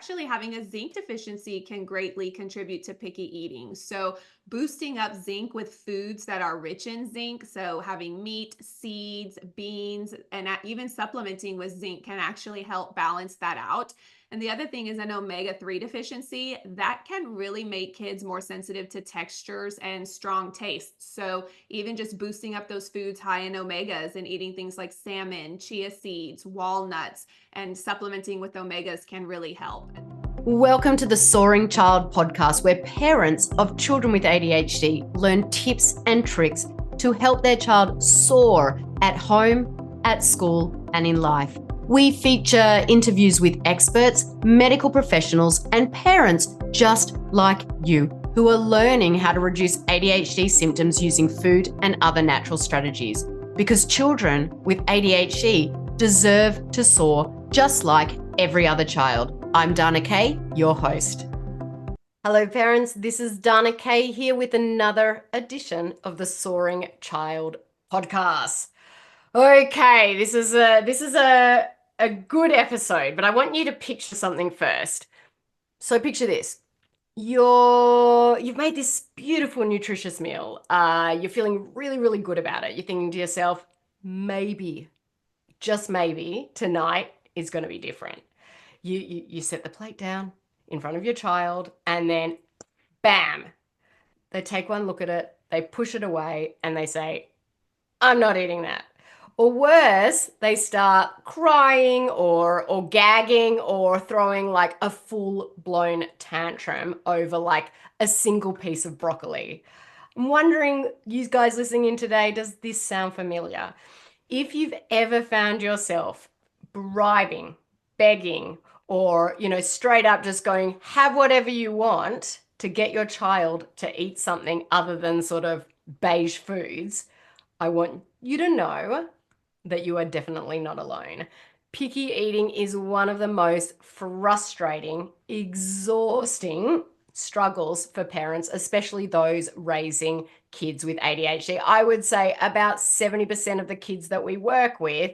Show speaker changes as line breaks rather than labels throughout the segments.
Actually, having a zinc deficiency can greatly contribute to picky eating. So, boosting up zinc with foods that are rich in zinc, so having meat, seeds, beans, and even supplementing with zinc can actually help balance that out. And the other thing is an omega-3 deficiency that can really make kids more sensitive to textures and strong tastes. So, even just boosting up those foods high in omegas and eating things like salmon, chia seeds, walnuts, and supplementing with omegas can really help.
Welcome to the Soaring Child podcast, where parents of children with ADHD learn tips and tricks to help their child soar at home, at school, and in life. We feature interviews with experts, medical professionals, and parents just like you who are learning how to reduce ADHD symptoms using food and other natural strategies. Because children with ADHD deserve to soar just like every other child. I'm Dana Kay, your host. Hello, parents. This is Dana Kay here with another edition of the Soaring Child podcast. Okay, this is a good episode, but I want you to picture something first. So picture this. You've made this beautiful, nutritious meal. You're feeling really, really good about it. You're thinking to yourself, maybe, just maybe, tonight is going to be different. You set the plate down in front of your child, and then bam, they take one look at it, they push it away, and they say, I'm not eating that. Or worse, they start crying or gagging or throwing like a full-blown tantrum over like a single piece of broccoli. I'm wondering, you guys listening in today, does this sound familiar? If you've ever found yourself bribing, begging, or, straight up just going, have whatever you want to get your child to eat something other than sort of beige foods, I want you to know that you are definitely not alone. Picky eating is one of the most frustrating, exhausting struggles for parents, especially those raising kids with ADHD. I would say about 70% of the kids that we work with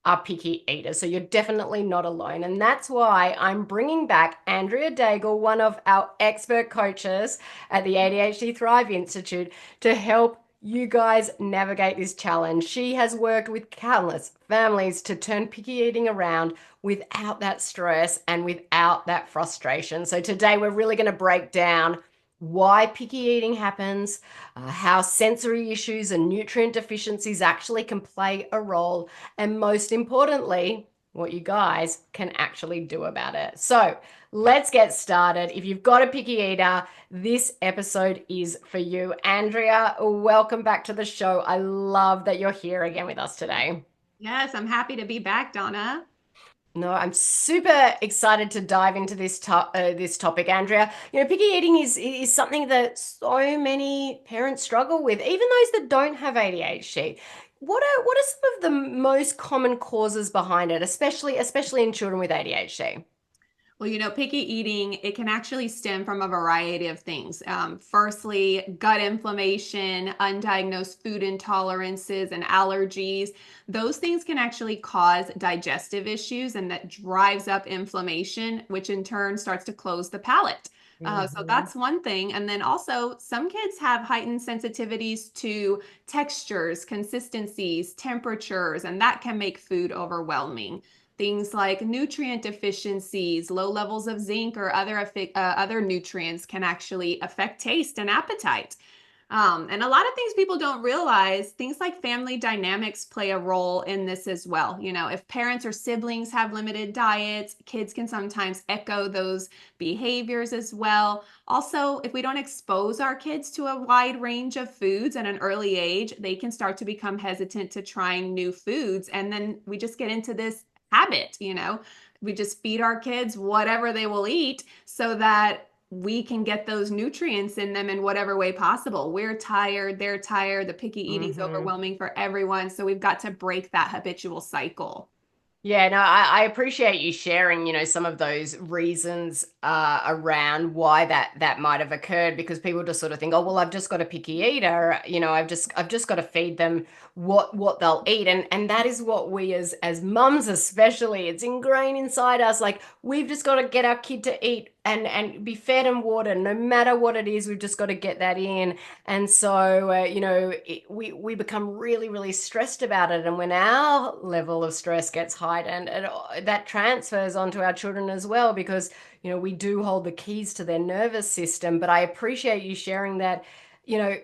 are picky eaters. So you're definitely not alone. And that's why I'm bringing back Andrea Daigle, one of our expert coaches at the ADHD Thrive Institute, to help you guys navigate this challenge. She has worked with countless families to turn picky eating around without that stress and without that frustration. So today we're really going to break down why picky eating happens, how sensory issues and nutrient deficiencies actually can play a role, and most importantly, what you guys can actually do about it. So let's get started. If you've got a picky eater, this episode is for you. Andrea, welcome back to the show. I love that you're here again with us today.
Yes, I'm happy to be back, Donna.
No, I'm super excited to dive into this topic, Andrea. Picky eating is something that so many parents struggle with, even those that don't have ADHD. What are some of the most common causes behind it, especially in children with ADHD?
Well, picky eating, it can actually stem from a variety of things. Firstly, gut inflammation, undiagnosed food intolerances, and allergies. Those things can actually cause digestive issues, and that drives up inflammation, which in turn starts to close the palate. So that's one thing. And then also, some kids have heightened sensitivities to textures, consistencies, temperatures, and that can make food overwhelming. Things like nutrient deficiencies, low levels of zinc or other nutrients can actually affect taste and appetite. And a lot of things people don't realize, things like family dynamics play a role in this as well. If parents or siblings have limited diets, kids can sometimes echo those behaviors as well. Also, if we don't expose our kids to a wide range of foods at an early age, they can start to become hesitant to trying new foods. And then we just get into this habit. We just feed our kids whatever they will eat so that we can get those nutrients in them in whatever way possible. We're tired, they're tired, the picky eating is overwhelming for everyone. So we've got to break that habitual cycle.
Yeah, no, I appreciate you sharing, some of those reasons around why that might have occurred, because people just sort of think, oh, well, I've just got a picky eater, I've just got to feed them what they'll eat. And that is what we as mums especially, it's ingrained inside us. Like, we've just got to get our kid to eat and be fed and watered, no matter what it is, we've just got to get that in. And so, we become really, really stressed about it. And when our level of stress gets heightened, and that transfers onto our children as well, because, we do hold the keys to their nervous system. But I appreciate you sharing that, you know,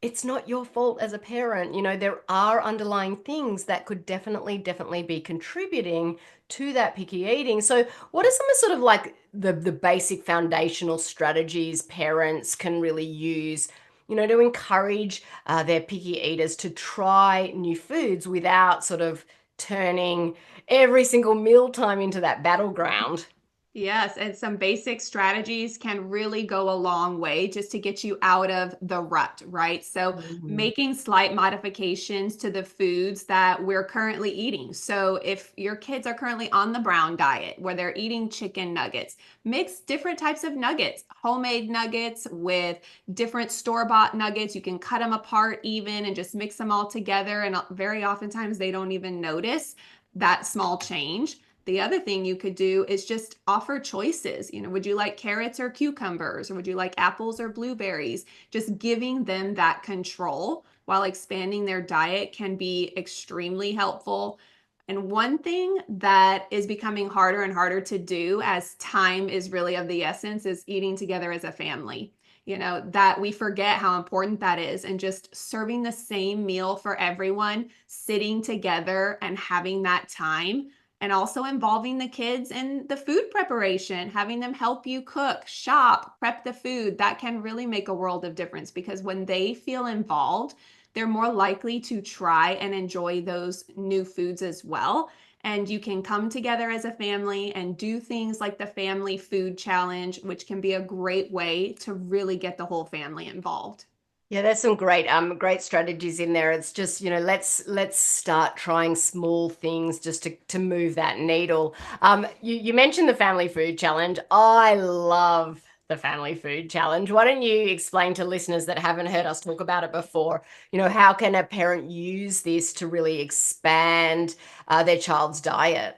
it's not your fault as a parent. There are underlying things that could definitely be contributing to that picky eating. So, what are some of sort of like the basic foundational strategies parents can really use, to encourage their picky eaters to try new foods without sort of turning every single mealtime into that battleground?
Yes, and some basic strategies can really go a long way just to get you out of the rut, right? So,
Mhm.
making slight modifications to the foods that we're currently eating. So, if your kids are currently on the brown diet where they're eating chicken nuggets, mix different types of nuggets, homemade nuggets with different store-bought nuggets. You can cut them apart even and just mix them all together. And very oftentimes they don't even notice that small change. The other thing you could do is just offer choices. Would you like carrots or cucumbers, or would you like apples or blueberries? Just giving them that control while expanding their diet can be extremely helpful. And one thing that is becoming harder and harder to do as time is really of the essence is eating together as a family. That we forget how important that is, and just serving the same meal for everyone, sitting together and having that time, and also involving the kids in the food preparation, having them help you cook, shop, prep the food. That can really make a world of difference, because when they feel involved, they're more likely to try and enjoy those new foods as well. And you can come together as a family and do things like the family food challenge, which can be a great way to really get the whole family involved.
Yeah, there's some great strategies in there. It's just, let's start trying small things just to move that needle. You mentioned the family food challenge. I love the family food challenge. Why don't you explain to listeners that haven't heard us talk about it before, how can a parent use this to really expand their child's diet?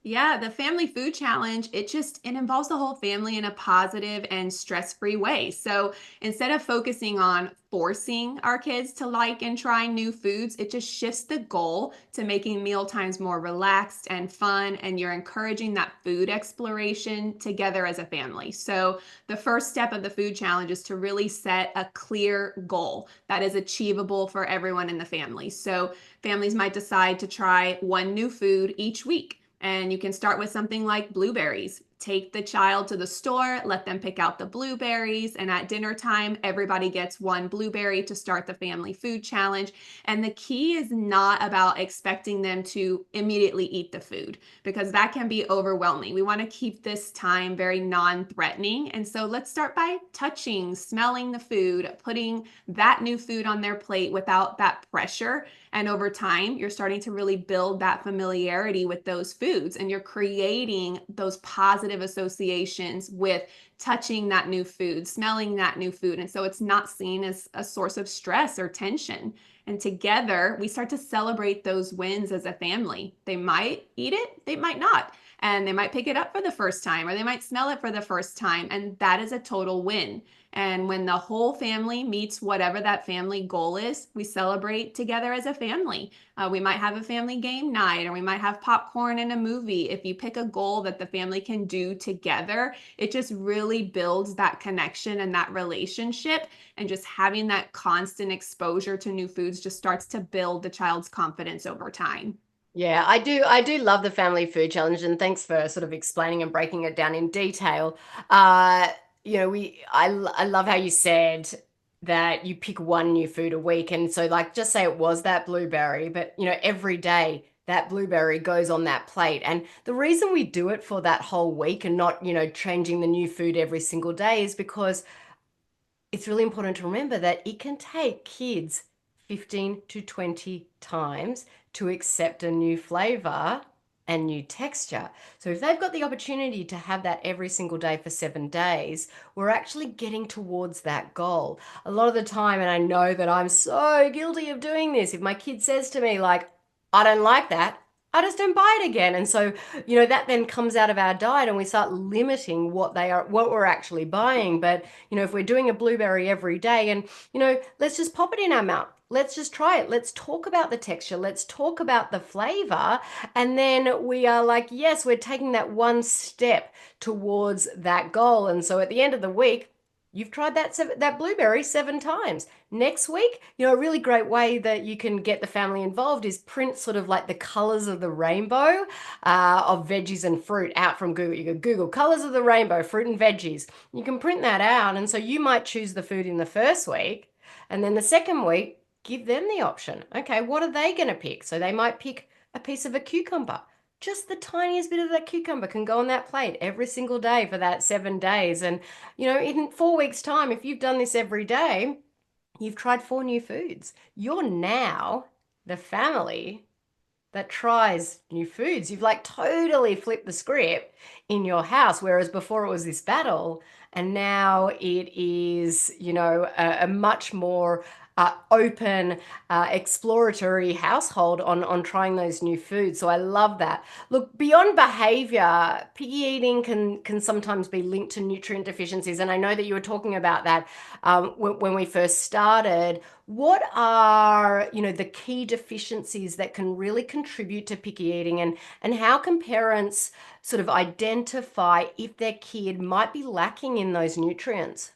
Yeah, the family food challenge, it involves the whole family in a positive and stress-free way. So instead of focusing on forcing our kids to like and try new foods, it just shifts the goal to making meal times more relaxed and fun, and you're encouraging that food exploration together as a family. So the first step of the food challenge is to really set a clear goal that is achievable for everyone in the family. So families might decide to try one new food each week. And you can start with something like blueberries. Take the child to the store, let them pick out the blueberries, and at dinner time, everybody gets one blueberry to start the family food challenge. And the key is not about expecting them to immediately eat the food, because that can be overwhelming. We want to keep this time very non-threatening. And so let's start by touching, smelling the food, putting that new food on their plate without that pressure. And over time, you're starting to really build that familiarity with those foods, and you're creating those positive associations with touching that new food, smelling that new food. And so it's not seen as a source of stress or tension. And together, we start to celebrate those wins as a family. They might eat it, they might not. And they might pick it up for the first time, or they might smell it for the first time. And that is a total win. And when the whole family meets whatever that family goal is, we celebrate together as a family. We might have a family game night, or we might have popcorn and a movie. If you pick a goal that the family can do together, it just really builds that connection and that relationship. And just having that constant exposure to new foods just starts to build the child's confidence over time.
Yeah, I do love the family food challenge, and thanks for sort of explaining and breaking it down in detail. I love how you said that you pick one new food a week, and so like just say it was that blueberry, but every day that blueberry goes on that plate. And the reason we do it for that whole week and not, changing the new food every single day is because it's really important to remember that it can take kids 15 to 20 times to accept a new flavor and new texture. So if they've got the opportunity to have that every single day for 7 days, we're actually getting towards that goal. A lot of the time, and I know that I'm so guilty of doing this, if my kid says to me, like, I don't like that, I just don't buy it again. And so, that then comes out of our diet and we start limiting what we're actually buying. But, if we're doing a blueberry every day and, let's just pop it in our mouth. Let's just try it. Let's talk about the texture. Let's talk about the flavor. And then we are like, yes, we're taking that one step towards that goal. And so at the end of the week, you've tried that blueberry 7 times. Next week, a really great way that you can get the family involved is print sort of like the colors of the rainbow of veggies and fruit out from Google. You go Google colors of the rainbow, fruit and veggies. You can print that out. And so you might choose the food in the first week. And then the second week, give them the option. Okay, what are they going to pick? So they might pick a piece of a cucumber. Just the tiniest bit of that cucumber can go on that plate every single day for that 7 days. And, in 4 weeks' time, if you've done this every day, you've tried 4 new foods. You're now the family that tries new foods. You've like totally flipped the script in your house, whereas before it was this battle, and now it is, a much more open, exploratory household on trying those new foods. So I love that. Look, beyond behavior, picky eating can sometimes be linked to nutrient deficiencies, and I know that you were talking about that when we first started. What are, the key deficiencies that can really contribute to picky eating, and how can parents sort of identify if their kid might be lacking in those nutrients?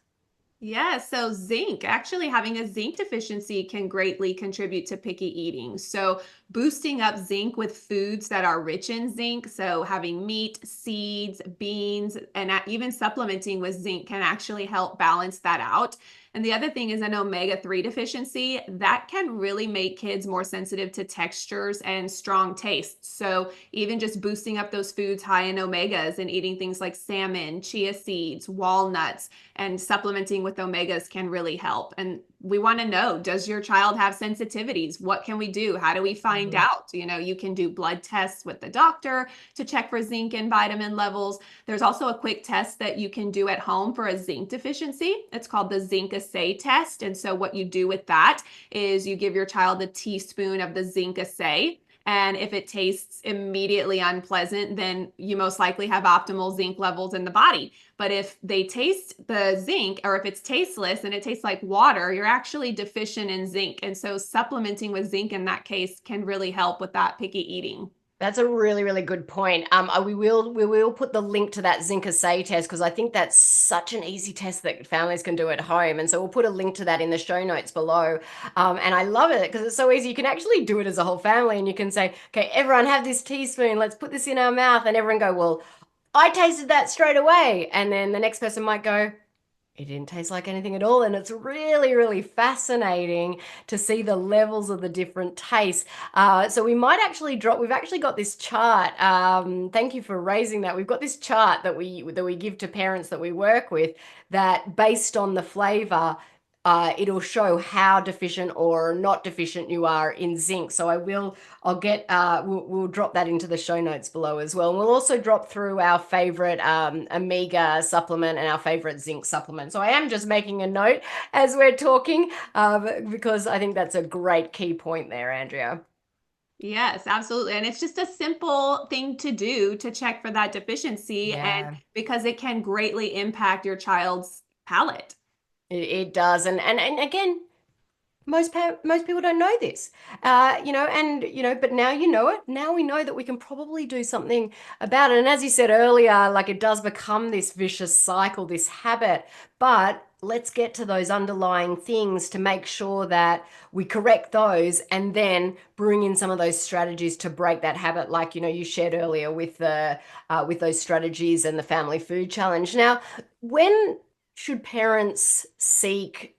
Yeah, so zinc, actually having a zinc deficiency can greatly contribute to picky eating. So, boosting up zinc with foods that are rich in zinc, so having meat, seeds, beans, and even supplementing with zinc can actually help balance that out. And the other thing is an omega-3 deficiency that can really make kids more sensitive to textures and strong tastes. So, even just boosting up those foods high in omegas and eating things like salmon, chia seeds, walnuts, and supplementing with omegas can really help. And we want to know, does your child have sensitivities? What can we do? How do we find out? You can do blood tests with the doctor to check for zinc and vitamin levels. There's also a quick test that you can do at home for a zinc deficiency. It's called the Zinc assay test. And so what you do with that is you give your child a teaspoon of the zinc assay. And if it tastes immediately unpleasant, then you most likely have optimal zinc levels in the body. But if they taste the zinc, or if it's tasteless and it tastes like water, you're actually deficient in zinc. And so supplementing with zinc in that case can really help with that picky eating.
That's a really, really good point. We will put the link to that zinc assay test because I think that's such an easy test that families can do at home. And so we'll put a link to that in the show notes below. And I love it because it's so easy. You can actually do it as a whole family, and you can say, okay, everyone have this teaspoon. Let's put this in our mouth, and everyone go, well, I tasted that straight away. And then the next person might go, it didn't taste like anything at all. And it's really, really fascinating to see the levels of the different tastes. So we might actually we've actually got this chart. Thank you for raising that. We've got this chart that we give to parents that we work with, that based on the flavor, it'll show how deficient or not deficient you are in zinc. So we'll drop that into the show notes below as well. And we'll also drop through our favorite omega supplement and our favorite zinc supplement. So I am just making a note as we're talking because I think that's a great key point there, Andrea.
Yes, absolutely. And it's just a simple thing to do to check for that deficiency, and
Yeah.
because it can greatly impact your child's palate.
It does. And again, most people don't know this, but now you know it. Now we know that we can probably do something about it. And as you said earlier, like, it does become this vicious cycle, this habit. But let's get to those underlying things to make sure that we correct those, and then bring in some of those strategies to break that habit, like you shared earlier with the with those strategies and the family food challenge. Now, when should parents seek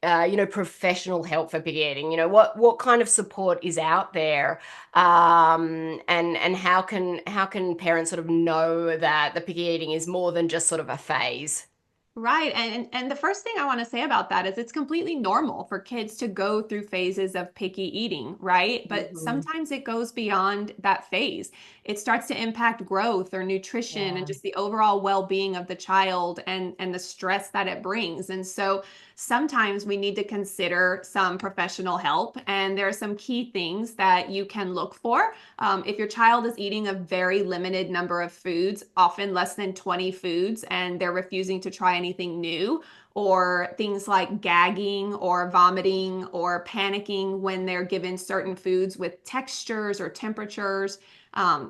professional help for picky eating? What kind of support is out there, and how can parents sort of know that the picky eating is more than just sort of a phase?
Right. And the first thing I want to say about that is it's completely normal for kids to go through phases of picky eating, right? But
Mhm.
sometimes it goes beyond that phase. It starts to impact growth or nutrition and
Yeah.
just the overall well-being of the child and the stress that it brings. And so sometimes we need to consider some professional help. And there are some key things that you can look for. If your child is eating a very limited number of foods, often less than 20 foods, and they're refusing to try anything new, or things like gagging or vomiting or panicking when they're given certain foods with textures or temperatures,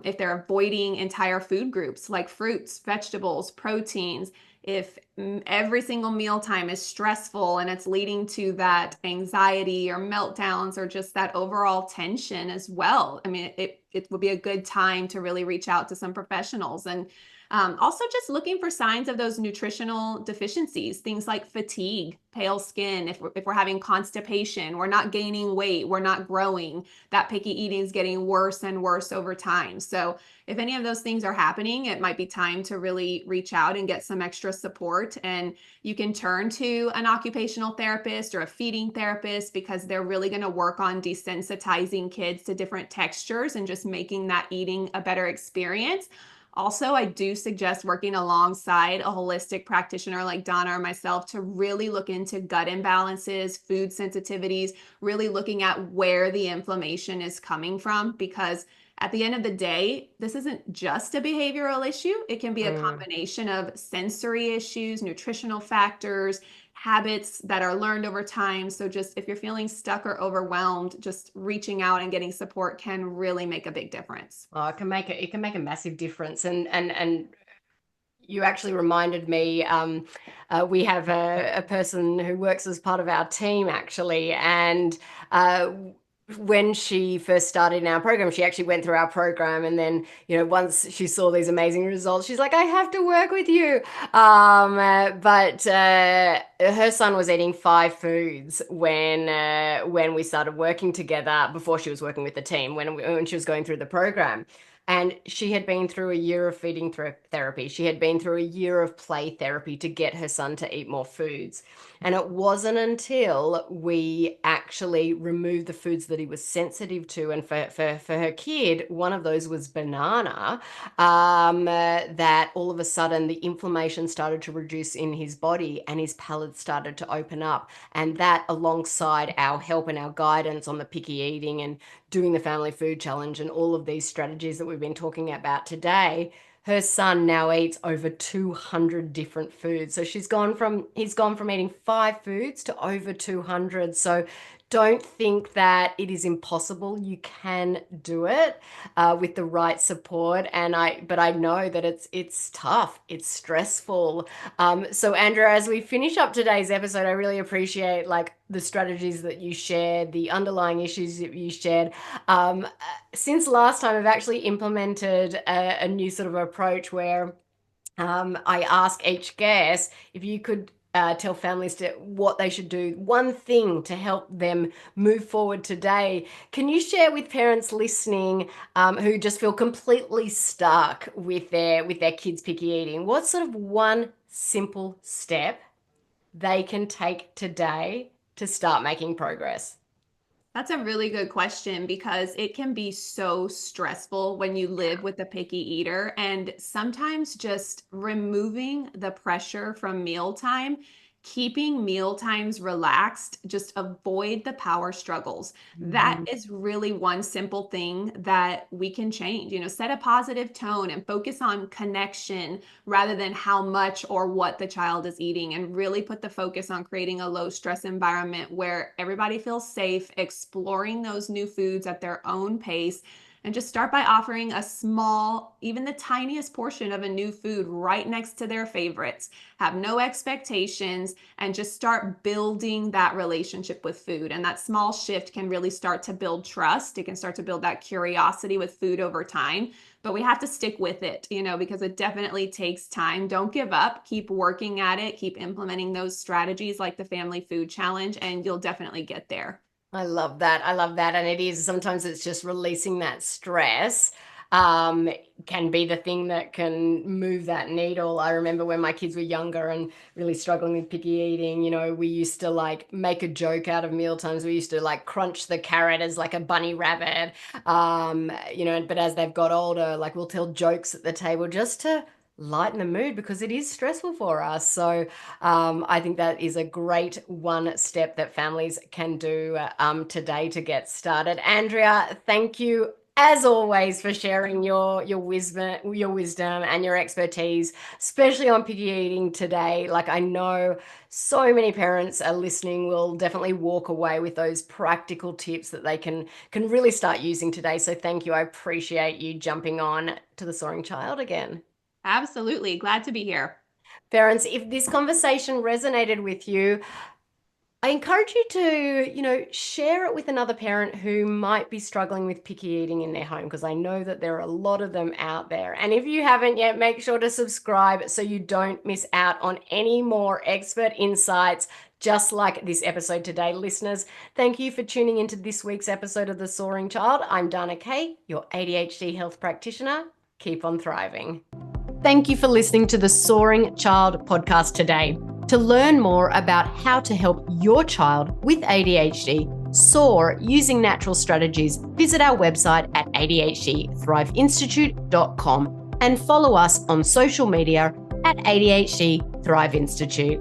if they're avoiding entire food groups like fruits, vegetables, proteins, if every single mealtime is stressful and it's leading to that anxiety or meltdowns or just that overall tension as well. I mean, it would be a good time to really reach out to some professionals. And also just looking for signs of those nutritional deficiencies, things like fatigue, pale skin, if we're having constipation, we're not gaining weight, we're not growing, that picky eating is getting worse and worse over time. So if any of those things are happening, it might be time to really reach out and get some extra support. And you can turn to an occupational therapist or a feeding therapist because they're really going to work on desensitizing kids to different textures and just making that eating a better experience. Also, I do suggest working alongside a holistic practitioner like Donna or myself to really look into gut imbalances, food sensitivities, really looking at where the inflammation is coming from. Because at the end of the day, this isn't just a behavioral issue. It can be a
Mm.
combination of sensory issues, nutritional factors, habits that are learned over time. So, just if you're feeling stuck or overwhelmed, just reaching out and getting support can really make a big difference.
Oh, it can make a massive difference. And you actually reminded me, we have a person who works as part of our team, actually. And uh, when she first started in our program, she actually went through our program. And then, once she saw these amazing results, she's like, I have to work with you. But her son was eating 5 foods when we started working together, before she was working with the team, when she was going through the program. And she had been through a year of feeding therapy. She had been through a year of play therapy to get her son to eat more foods. And it wasn't until we actually removed the foods that he was sensitive to. And for her kid, one of those was banana, that all of a sudden the inflammation started to reduce in his body and his palate started to open up. And that, alongside our help and our guidance on the picky eating and doing the family food challenge and all of these strategies that we've been talking about today, her son now eats over 200 different foods. So he's gone from eating 5 foods to over 200. So don't think that it is impossible. You can do it with the right support. But I know that it's tough. It's stressful. So Andrea, as we finish up today's episode, I really appreciate the strategies that you shared, the underlying issues that you shared. Since last time, I've actually implemented a new sort of approach where I ask each guest if you could tell families what they should do, one thing to help them move forward today. Can you share with parents listening who just feel completely stuck with their kids' picky eating? What sort of one simple step they can take today to start making progress?
That's a really good question because it can be so stressful when you live with a picky eater. And sometimes just removing the pressure from mealtime, keeping meal times relaxed, just avoid the power struggles. That
Mhm.
is really one simple thing that we can change. Set a positive tone and focus on connection rather than how much or what the child is eating, and really put the focus on creating a low stress environment where everybody feels safe exploring those new foods at their own pace. And just start by offering a small, even the tiniest portion of a new food right next to their favorites. Have no expectations and just start building that relationship with food. And that small shift can really start to build trust. It can start to build that curiosity with food over time, but we have to stick with it, because it definitely takes time. Don't give up. Keep working at it. Keep implementing those strategies like the family food challenge, and you'll definitely get there.
I love that. I love that. And it is sometimes it's just releasing that stress. can be the thing that can move that needle. I remember when my kids were younger and really struggling with picky eating, we used to like make a joke out of mealtimes. We used to like crunch the carrot as like a bunny rabbit, but as they've got older, like we'll tell jokes at the table just to lighten the mood because it is stressful for us. So I think that is a great one step that families can do today to get started. Andrea, thank you as always for sharing your wisdom and your expertise, especially on picky eating today. Like I know so many parents are listening will definitely walk away with those practical tips that they can really start using today. So thank you. I appreciate you jumping on to the Soaring Child again.
Absolutely. Glad to be here.
Parents, if this conversation resonated with you, I encourage you to, share it with another parent who might be struggling with picky eating in their home, because I know that there are a lot of them out there. And if you haven't yet, make sure to subscribe so you don't miss out on any more expert insights just like this episode today. Listeners, thank you for tuning into this week's episode of The Soaring Child. I'm Dana Kay, your ADHD health practitioner. Keep on thriving. Thank you for listening to the Soaring Child podcast today. To learn more about how to help your child with ADHD soar using natural strategies, visit our website at adhdthriveinstitute.com and follow us on social media at ADHD Thrive Institute.